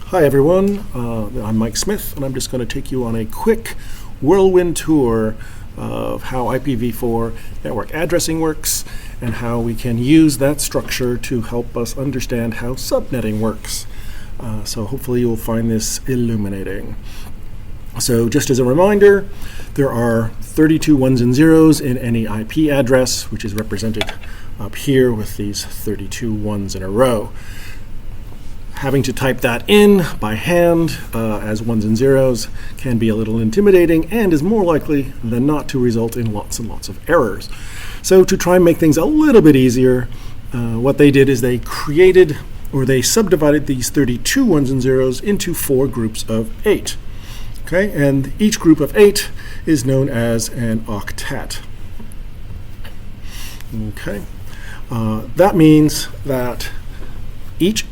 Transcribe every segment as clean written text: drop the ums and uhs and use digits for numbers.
Hi everyone, I'm Mike Smith, and I'm just going to take you on a quick whirlwind tour of how IPv4 network addressing works and how we can use that structure to help us understand how subnetting works. So hopefully you'll find this illuminating. So just as a reminder, there are 32 ones and zeros in any IP address, which is represented up here with these 32 ones in a row. Having to type that in by hand as ones and zeros can be a little intimidating and is more likely than not to result in lots and lots of errors. So to try and make things a little bit easier, what they did is they subdivided these 32 ones and zeros into 4 groups of 8. Okay, and each group of 8 is known as an octet. Okay, that means that each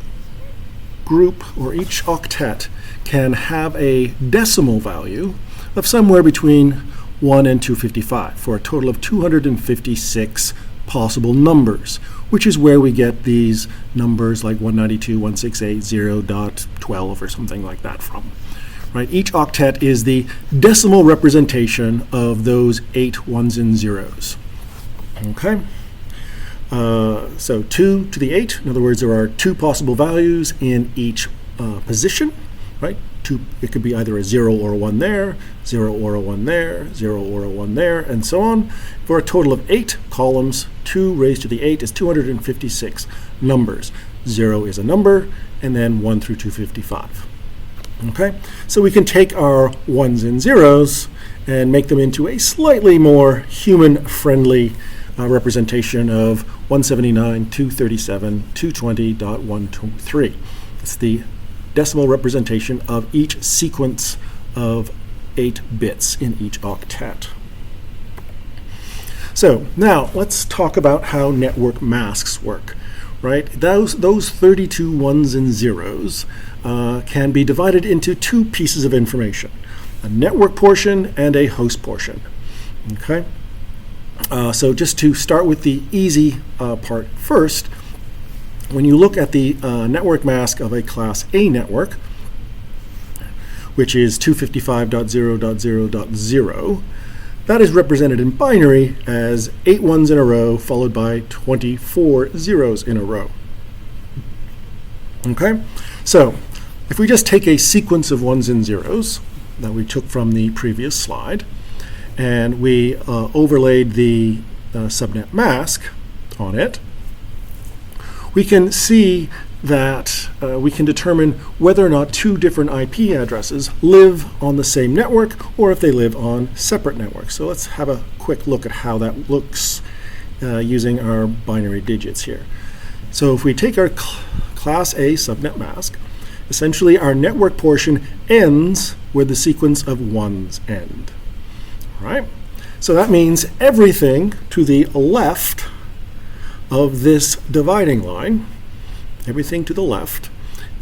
group or each octet can have a decimal value of somewhere between 1 and 255 for a total of 256 possible numbers, which is where we get these numbers like 192.168.0.12 or something like that from. Right? Each octet is the decimal representation of those 8 ones and zeros. Okay? So 2 to the 8, in other words, there are 2 possible values in each position, right? It could be either a 0 or a 1 there, 0 or a 1 there, 0 or a 1 there, and so on. For a total of 8 columns, 2 raised to the 8 is 256 numbers. 0 is a number, and then 1 through 255. Okay, so we can take our ones and zeros and make them into a slightly more human-friendly representation of 179.237.220.123. It's the decimal representation of each sequence of 8 bits in each octet. So now let's talk about how network masks work. Right? Those 32 ones and zeros can be divided into 2 pieces of information, a network portion and a host portion. Okay? So just to start with the easy part first, when you look at the network mask of a Class A network, which is 255.0.0.0, that is represented in binary as 8 ones in a row followed by 24 zeros in a row. Okay, so if we just take a sequence of ones and zeros that we took from the previous slide, and we overlaid the subnet mask on it, we can see that we can determine whether or not 2 different IP addresses live on the same network or if they live on separate networks. So let's have a quick look at how that looks using our binary digits here. So if we take our Class A subnet mask, essentially our network portion ends where the sequence of ones end. Right? So that means everything to the left of this dividing line, everything to the left,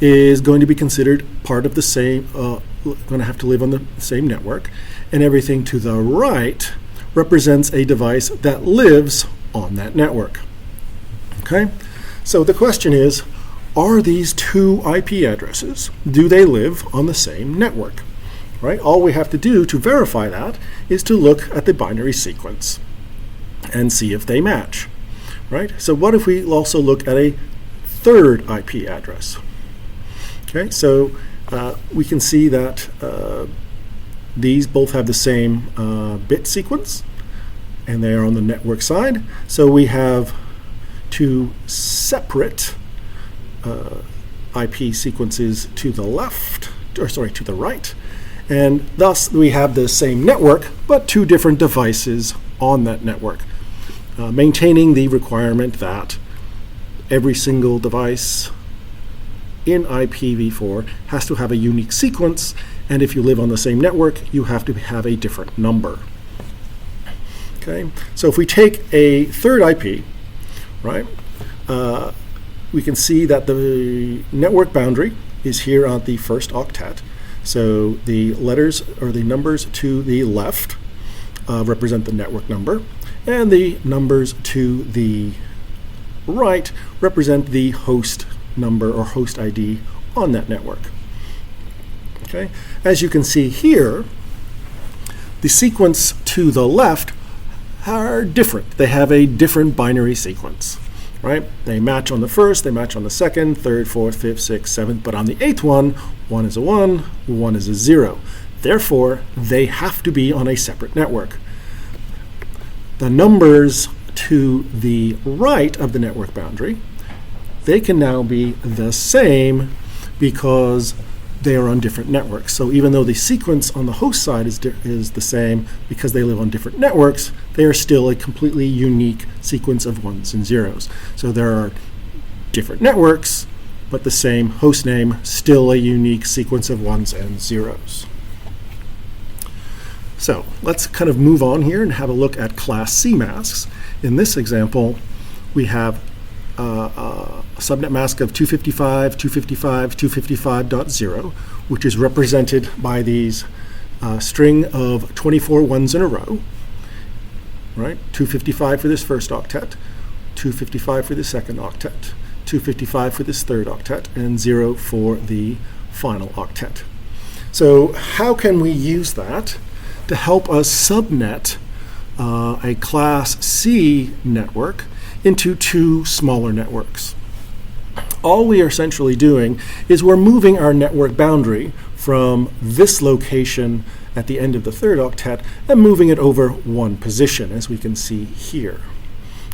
is going to be considered part of the same, going to have to live on the same network, and everything to the right represents a device that lives on that network. Okay? So the question is, are these 2 IP addresses, do they live on the same network? Right? All we have to do to verify that is to look at the binary sequence and see if they match. Right? So what if we also look at a 3rd IP address? Okay, so we can see that these both have the same bit sequence, and they are on the network side. So we have 2 separate IP sequences to the left, or sorry, to the right. And thus we have the same network, but 2 different devices on that network, maintaining the requirement that every single device in IPv4 has to have a unique sequence, and if you live on the same network, you have to have a different number. Okay, so if we take a 3rd IP, right, we can see that the network boundary is here on the 1st octet. So the letters or the numbers to the left represent the network number, and the numbers to the right represent the host number or host ID on that network. Okay? As you can see here, the sequence to the left are different. They have a different binary sequence, right? They match on the first, they match on the second, third, fourth, fifth, sixth, seventh, but on the eighth one, 1 is a 1, 1 is a 0. Therefore, they have to be on a separate network. The numbers to the right of the network boundary, they can now be the same because they are on different networks. So even though the sequence on the host side is the same, because they live on different networks, they are still a completely unique sequence of 1s and 0s. So there are different networks, but the same host name, still a unique sequence of 1s and 0s. So let's kind of move on here and have a look at Class C masks. In this example, we have a subnet mask of 255, 255, 255.0, which is represented by these string of 24 ones in a row, right? 255 for this first octet, 255 for the second octet, 255 for this third octet, and 0 for the final octet. So how can we use that to help us subnet a Class C network into two smaller networks? All we are essentially doing is we're moving our network boundary from this location at the end of the third octet and moving it over one position, as we can see here.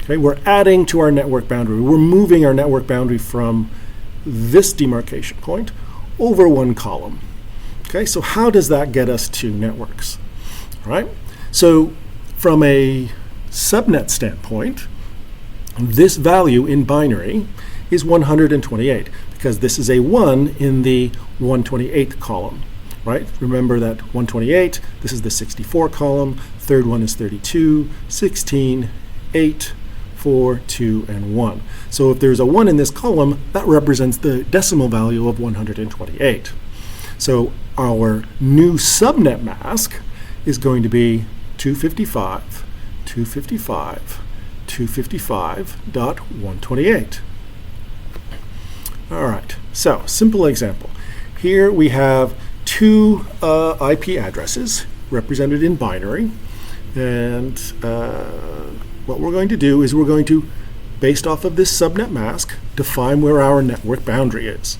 Okay, we're adding to our network boundary. We're moving our network boundary from this demarcation point over one column. Okay, so how does that get us to networks? All right, so from a subnet standpoint, this value in binary is 128 because this is a 1 in the 128th column, right? Remember that 128, this is the 64 column, third one is 32, 16, 8, 4, 2, and 1. So if there's a 1 in this column, that represents the decimal value of 128. So our new subnet mask is going to be 255, 255, 255.128. All right, so simple example. Here we have two IP addresses represented in binary, and what we're going to do is we're going to, based off of this subnet mask, define where our network boundary is.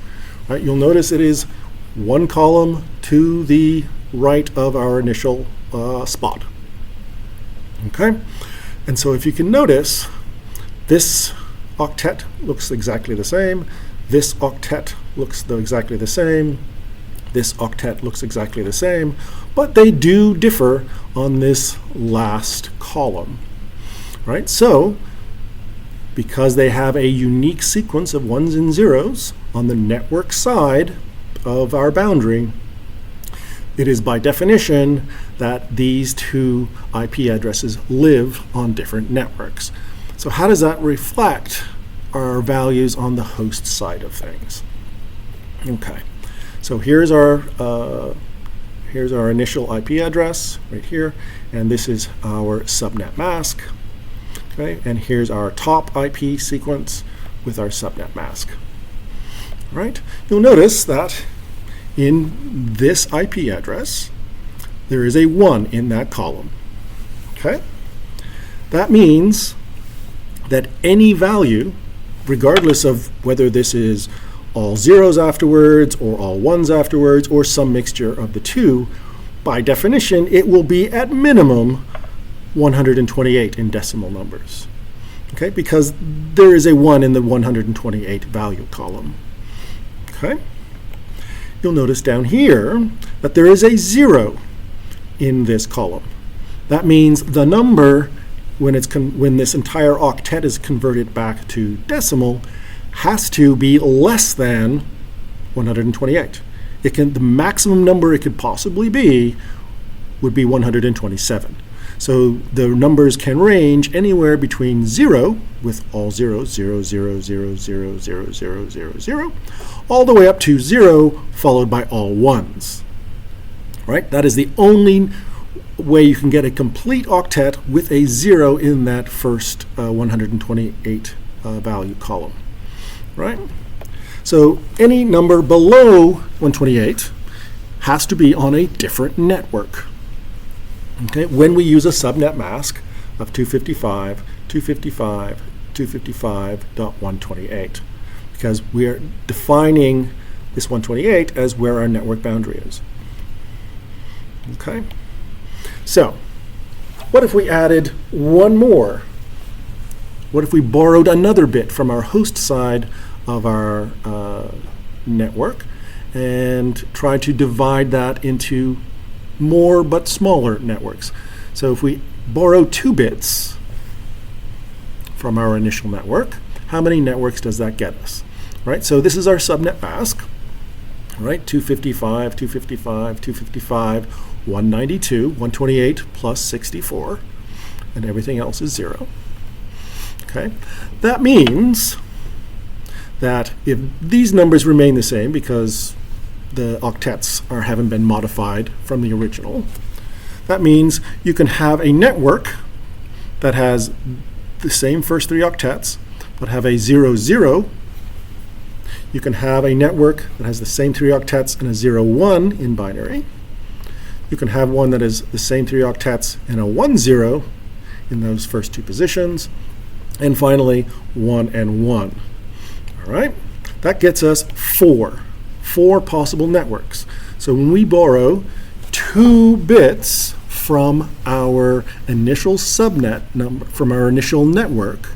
Right? You'll notice it is one column to the right of our initial spot. Okay, and so if you can notice, this octet looks exactly the same. This octet looks exactly the same. This octet looks exactly the same, but they do differ on this last column, right? So, because they have a unique sequence of 1s and 0s on the network side of our boundary, it is by definition that these two IP addresses live on different networks. So how does that reflect our values on the host side of things? Okay, so here's our initial IP address right here, and this is our subnet mask. Okay, and here's our top IP sequence with our subnet mask. All right, you'll notice that in this IP address, there is a 1 in that column. Okay, that means that any value, regardless of whether this is all 0s afterwards or all 1s afterwards or some mixture of the two, by definition, it will be at minimum 128 in decimal numbers. Okay, because there is a 1 in the 128 value column. Okay, you'll notice down here that there is a 0 in this column. That means the number, when this entire octet is converted back to decimal, has to be less than 128. The maximum number it could possibly be would be 127. So the numbers can range anywhere between 0, with all zeros, 0, 0, 0, 0, 0, 0, 0, 0, all the way up to 0, followed by all 1s. Right? That is the only way you can get a complete octet with a 0 in that first 128 value column. Right? So any number below 128 has to be on a different network. Okay, when we use a subnet mask of 255.255.128, because we are defining this 128 as where our network boundary is. Okay, so what if we added one more? What if we borrowed another bit from our host side of our network and tried to divide that into more but smaller networks? So if we borrow 2 bits from our initial network, how many networks does that get us? Right, so this is our subnet mask, right? 255, 255, 255, 192, 128 plus 64, and everything else is 0. Okay, that means that if these numbers remain the same because the octets haven't been modified from the original, that means you can have a network that has the same first 3 octets but have a 0, 0. You can have a network that has the same 3 octets and a 0, 1 in binary. You can have one that is the same 3 octets and a 1, 0 in those first 2 positions. And finally, 1 and 1. All right, that gets us 4 possible networks. So when we borrow 2 bits from our initial subnet number, from our initial network,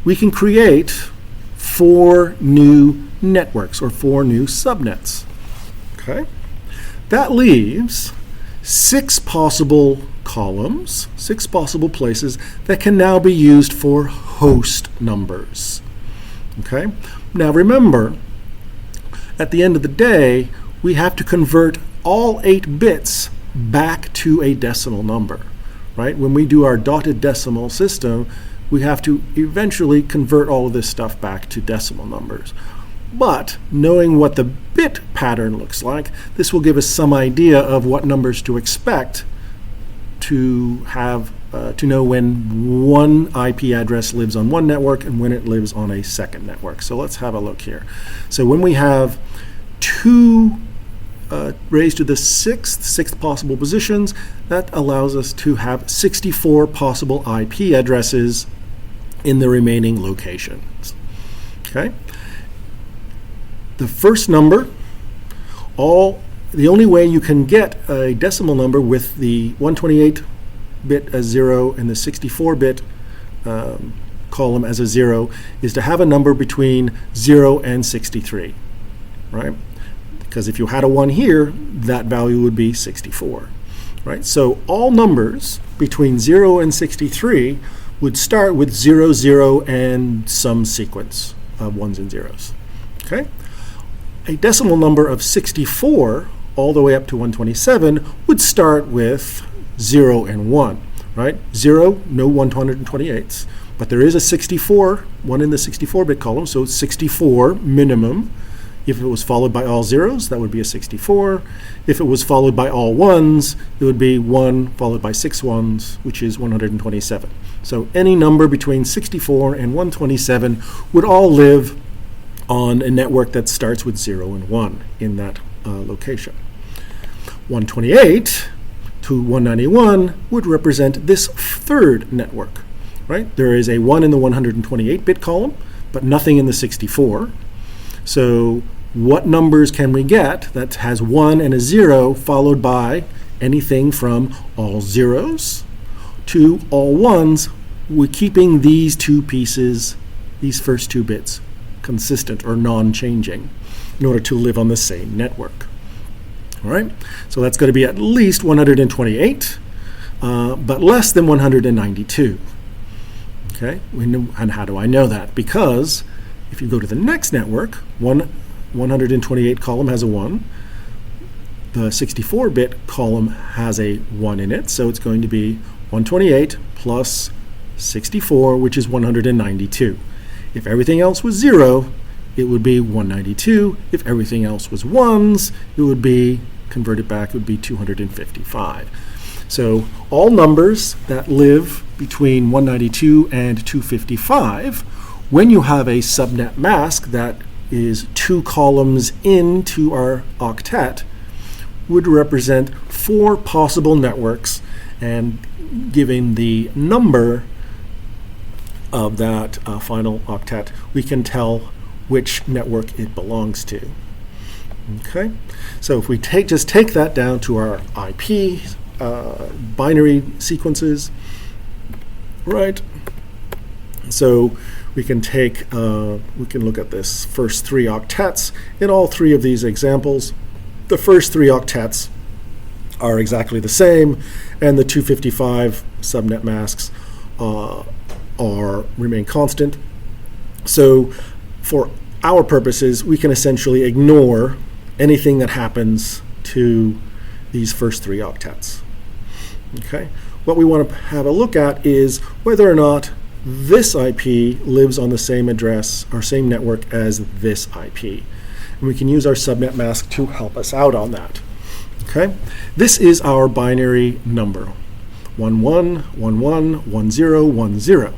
we can create 4 new networks or 4 new subnets. Okay, that leaves 6 possible columns, 6 possible places that can now be used for host numbers. Okay, now remember, at the end of the day, we have to convert all 8 bits back to a decimal number, right? When we do our dotted decimal system, we have to eventually convert all of this stuff back to decimal numbers. But knowing what the bit pattern looks like, this will give us some idea of what numbers to expect to have to know when one IP address lives on one network and when it lives on a second network. So let's have a look here. So when we have 2 raised to the 6th possible positions, that allows us to have 64 possible IP addresses in the remaining locations. Okay. The first number, the only way you can get a decimal number with the 128-bit as 0 and the 64-bit column as a 0 is to have a number between 0 and 63, right? Because if you had a 1 here, that value would be 64, right? So all numbers between 0 and 63 would start with 0, 0, and some sequence of 1s and 0s, okay? A decimal number of 64 all the way up to 127 would start with 0 and 1, right? 0, no 128s, but there is a 64, 1 in the 64-bit column, so 64 minimum. If it was followed by all 0s, that would be a 64. If it was followed by all 1s, it would be 1 followed by 6 1s, which is 127. So any number between 64 and 127 would all live on a network that starts with 0 and 1 in that location. 128 to 191 would represent this 3rd network, right? There is a 1 in the 128-bit column, but nothing in the 64. So what numbers can we get that has 1 and a 0 followed by anything from all 0s to all 1s? We're keeping these 2 pieces, these first 2 bits, consistent or non-changing in order to live on the same network. All right, so that's going to be at least 128, but less than 192. Okay, and how do I know that? Because if you go to the next network, 128 column has a 1. The 64-bit column has a 1 in it, so it's going to be 128 plus 64, which is 192. If everything else was 0, it would be 192. If everything else was 1s, it would be, converted back, it would be 255. So all numbers that live between 192 and 255, when you have a subnet mask that is 2 columns into our octet, would represent 4 possible networks, and given the number of that final octet, we can tell which network it belongs to. Okay, so if we just take that down to our IP binary sequences, right? So we can look at this first 3 octets in all 3 of these examples. The first 3 octets are exactly the same, and the 255 subnet masks remain constant. So for our purposes, we can essentially ignore anything that happens to these first 3 octets. Okay, what we want to have a look at is whether or not this IP lives on the same address or same network as this IP. And we can use our subnet mask to help us out on that. Okay, this is our binary number, 11111010,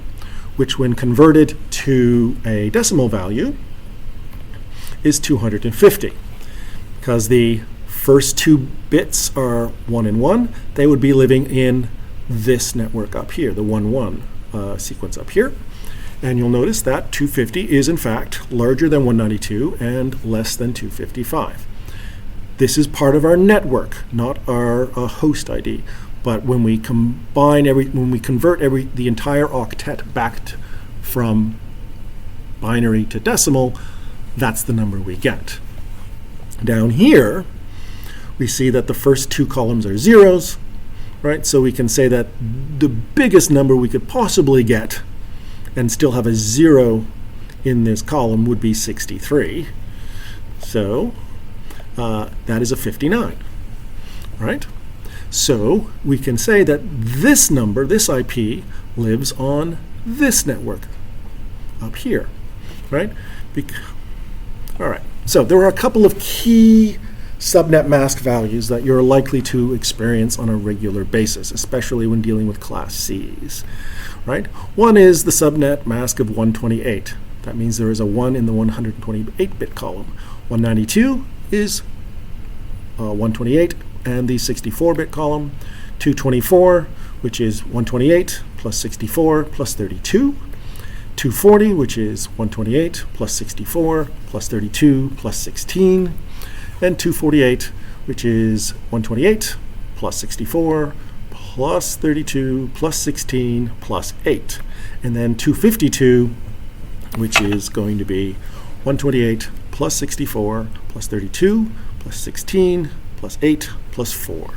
which when converted to a decimal value is 250. Because the first 2 bits are 1 and 1, they would be living in this network up here, the 1-1 sequence up here. And you'll notice that 250 is in fact larger than 192 and less than 255. This is part of our network, not our host ID. But when we convert the entire octet back from binary to decimal, that's the number we get. Down here, we see that the first 2 columns are zeros, right? So we can say that the biggest number we could possibly get and still have a 0 in this column would be 63. So that is a 59, right? So we can say that this number, this IP, lives on this network up here, right? All right, so there are a couple of key subnet mask values that you're likely to experience on a regular basis, especially when dealing with Class Cs, right? One is the subnet mask of 128. That means there is a 1 in the 128-bit column. 192 is 128 and the 64-bit column. 224, which is 128 plus 64 plus 32. 240, which is 128 plus 64 plus 32 plus 16. And 248, which is 128 plus 64 plus 32 plus 16 plus 8. And then 252, which is going to be 128 plus 64 plus 32 plus 16 plus 8 plus 4.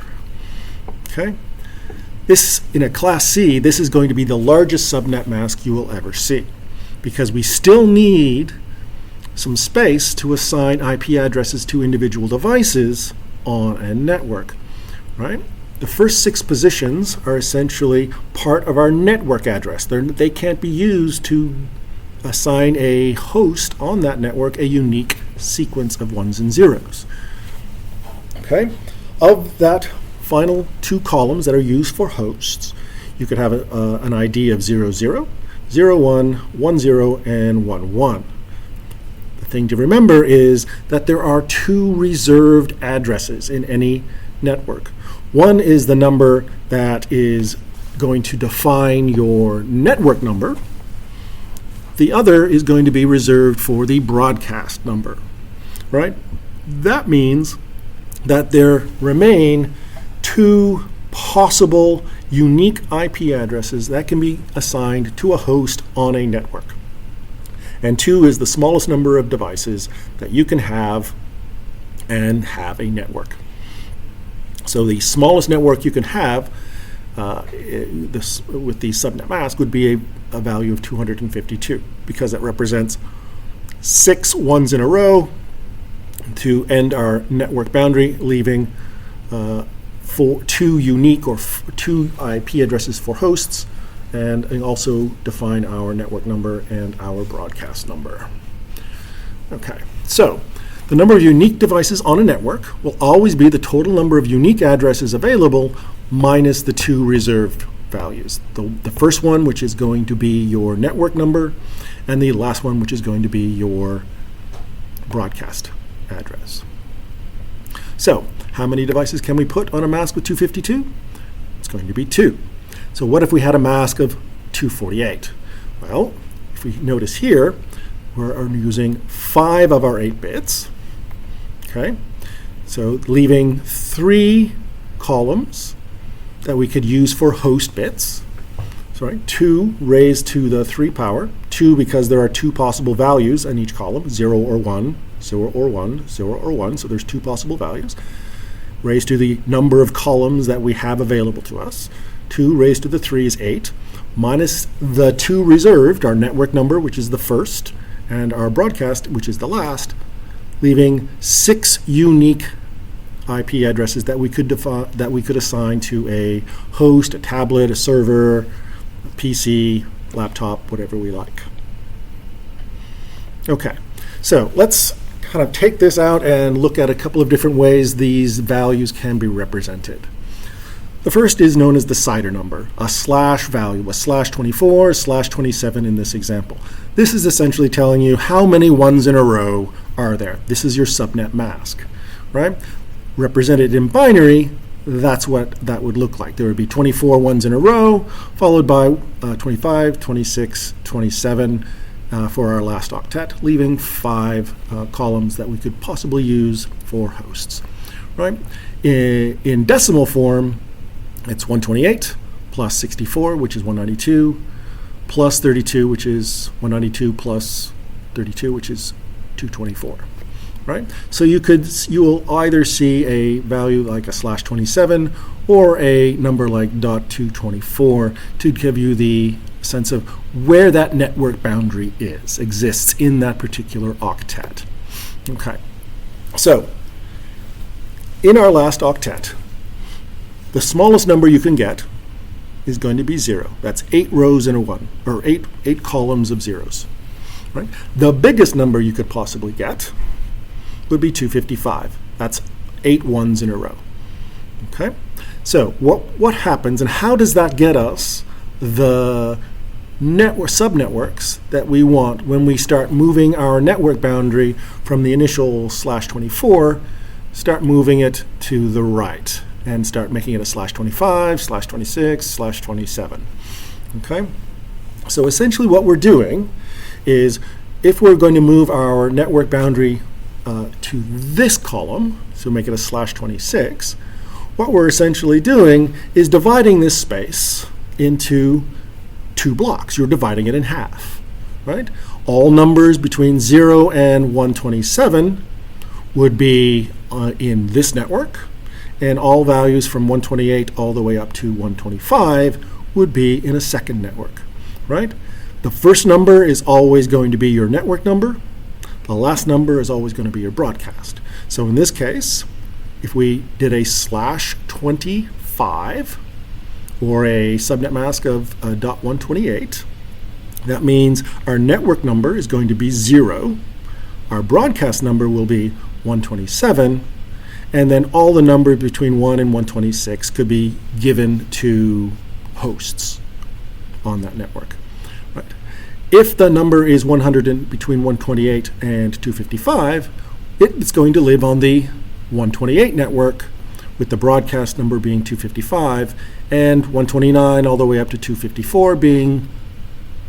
Okay? This, in a Class C, this is going to be the largest subnet mask you will ever see, because we still need some space to assign IP addresses to individual devices on a network, right? The first 6 positions are essentially part of our network address. They can't be used to assign a host on that network a unique sequence of 1s and 0s. Okay? Of that final 2 columns that are used for hosts, you could have an ID of 00, 01, 10, and 11. The thing to remember is that there are 2 reserved addresses in any network. One is the number that is going to define your network number. The other is going to be reserved for the broadcast number, right? That means that there remain 2 possible unique IP addresses that can be assigned to a host on a network. And 2 is the smallest number of devices that you can have and have a network. So the smallest network you can have with the subnet mask would be a value of 252, because it represents 6 1s in a row to end our network boundary, leaving 2 unique or 2 IP addresses for hosts, and also define our network number and our broadcast number. Okay, so the number of unique devices on a network will always be the total number of unique addresses available minus the 2 reserved values. The first one, which is going to be your network number, and the last one, which is going to be your broadcast address. So How many devices can we put on a mask with 252? It's going to be 2. So what if we had a mask of 248? Well, if we notice here, we're using 5 of our 8 bits. Okay, so leaving 3 columns that we could use for host bits. Sorry, 2 raised to the 3 power. 2 because there are 2 possible values in each column, 0 or 1, 0 or 1, 0 or 1. So there's 2 possible values. Raised to the number of columns that we have available to us. 2 raised to the 3 is 8. Minus the 2 reserved, our network number, which is the first, and our broadcast, which is the last, leaving 6 unique IP addresses that we could assign to a host, a tablet, a server, a PC, laptop, whatever we like. Okay, so let's kind of take this out and look at a couple of different ways these values can be represented. The first is known as the CIDR number, a slash value, a /24, /27 in this example. This is essentially telling you how many ones in a row are there. This is your subnet mask, right? Represented in binary, that's what that would look like. There would be 24 ones in a row, followed by 25, 26, 27 for our last octet, leaving 5 columns that we could possibly use for hosts, right? In decimal form, it's 128 plus 64, which is 192, plus 32, which is 192 plus 32, which is 224, right? So you will either see a value like a /27 or a number like .224 to give you the sense of where that network boundary exists in that particular octet. Okay, so in our last octet, the smallest number you can get is going to be 0. That's 8 rows in a 1, or 8 columns of zeros. Right? The biggest number you could possibly get would be 255. That's 8 ones in a row. Okay? So what happens, and how does that get us the subnetworks that we want when we start moving our network boundary from the initial /24, start moving it to the right, and start making it a /25, /26, /27. Okay? So essentially what we're doing is, if we're going to move our network boundary to this column, so make it a /26, what we're essentially doing is dividing this space into 2 blocks. You're dividing it in half, right? All numbers between 0 and 127 would be in this network, and all values from 128 all the way up to 125 would be in a second network, right? The first number is always going to be your network number. The last number is always going to be your broadcast. So in this case, if we did a /25 or a subnet mask of .128, that means our network number is going to be 0. Our broadcast number will be 127. And then all the numbers between 1 and 126 could be given to hosts on that network. Right. If the number is between 128 and 255, it's going to live on the 128 network, with the broadcast number being 255, and 129 all the way up to 254 being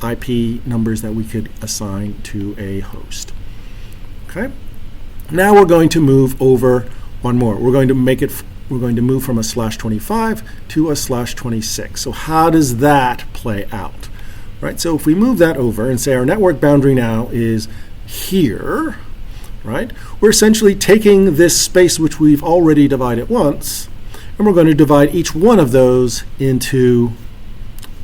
IP numbers that we could assign to a host. Okay. Now we're going to move over one more. We're going to move from a /25 to a /26. So how does that play out? Right? So if we move that over and say our network boundary now is here, right? We're essentially taking this space which we've already divided once, and we're going to divide each one of those into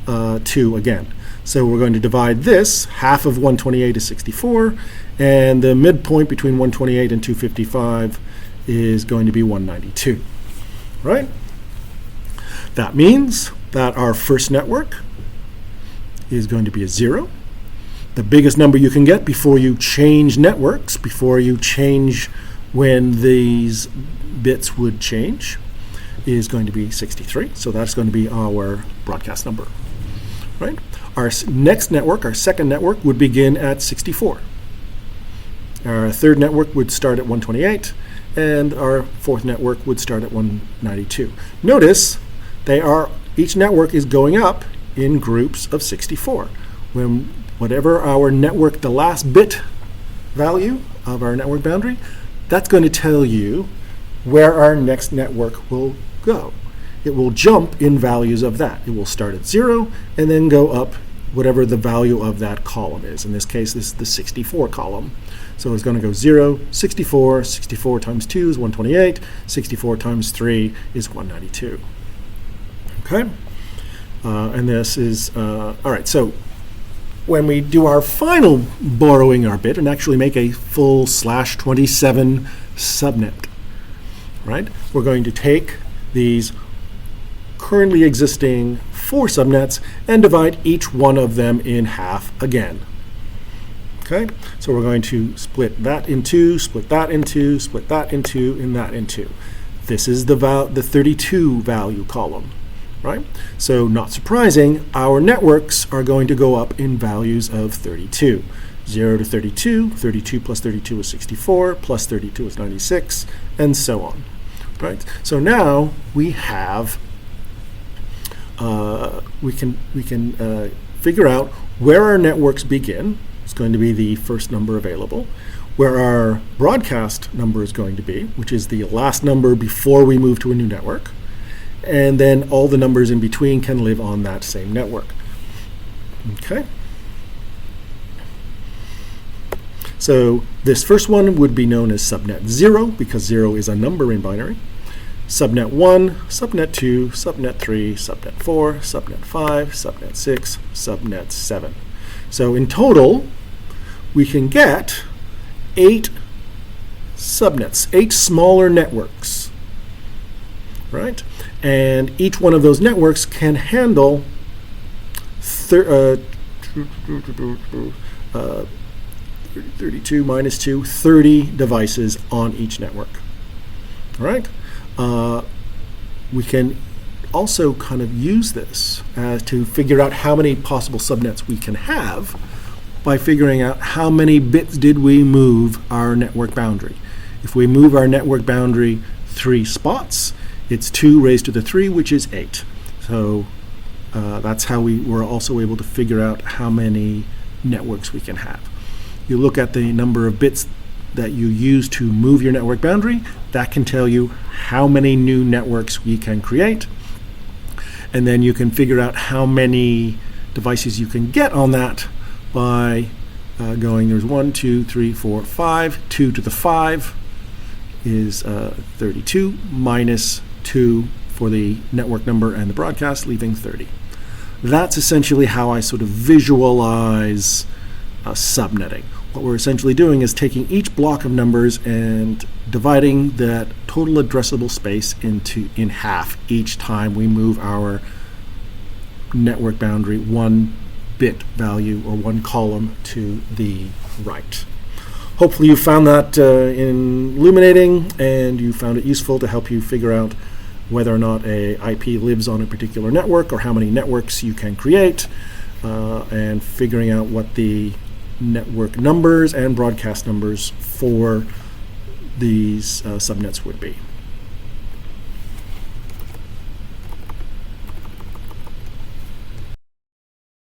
2 again. So we're going to divide this, half of 128 is 64, and the midpoint between 128 and 255 is going to be 192, right? That means that our first network is going to be a 0. The biggest number you can get before you change networks, before you change when these bits would change, is going to be 63. So that's going to be our broadcast number, right? Our next network, our second network, would begin at 64. Our third network would start at 128, and our fourth network would start at 192. Notice each network is going up in groups of 64. When whatever our network, the last bit value of our network boundary, that's going to tell you where our next network will go. It will jump in values of that. It will start at 0 and then go up whatever the value of that column is. In this case, this is the 64 column. So it's going to go 0, 64, 64 times 2 is 128, 64 times 3 is 192. Okay? And this is, all right, so when we do our final borrowing our bit and actually make a full /27 subnet, right? We're going to take these currently existing 4 subnets and divide each one of them in half again. Okay, so we're going to split that in 2, split that in 2, split that in 2, and that in 2. This is the 32 value column, right? So not surprising, our networks are going to go up in values of 32. 0 to 32, 32 plus 32 is 64, plus 32 is 96, and so on. Right? So now we have we can figure out where our networks begin. It's going to be the first number available. Where our broadcast number is going to be, which is the last number before we move to a new network. And then all the numbers in between can live on that same network. Okay. So this first one would be known as subnet 0 because 0 is a number in binary. Subnet 1, subnet 2, subnet 3, subnet 4, subnet 5, subnet 6, subnet 7. So in total, we can get 8 subnets, 8 smaller networks, right? And each one of those networks can handle 32 minus 2, 30 devices on each network. All right? We can also kind of use this to figure out how many possible subnets we can have by figuring out how many bits did we move our network boundary. If we move our network boundary 3 spots, it's 2 raised to the 3, which is 8. So that's how we were also able to figure out how many networks we can have. You look at the number of bits that you use to move your network boundary, that can tell you how many new networks we can create. And then you can figure out how many devices you can get on that by going, there's 1, 2, 3, 4, 5. 2 to the 5 is 32 minus 2 for the network number and the broadcast, leaving 30. That's essentially how I sort of visualize subnetting. What we're essentially doing is taking each block of numbers and dividing that total addressable space in half each time we move our network boundary 1 bit value or 1 column to the right. Hopefully you found that illuminating and you found it useful to help you figure out whether or not a IP lives on a particular network or how many networks you can create, and figuring out what the network numbers and broadcast numbers for these subnets would be.